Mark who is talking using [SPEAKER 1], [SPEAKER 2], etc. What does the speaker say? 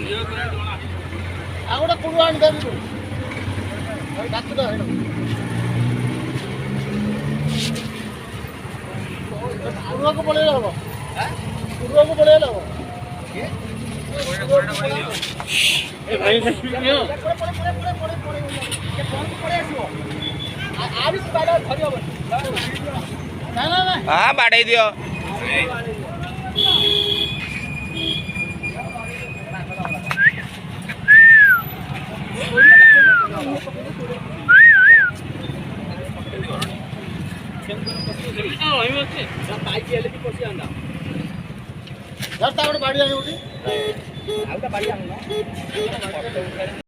[SPEAKER 1] ini.
[SPEAKER 2] Aku udah puluhan dari itu. Satu dah. Puluhan aku boleh lah, Pak. Puluhan aku boleh lah, Pak. भाई
[SPEAKER 1] हाँ बाढ़ दियो
[SPEAKER 2] बाड़ी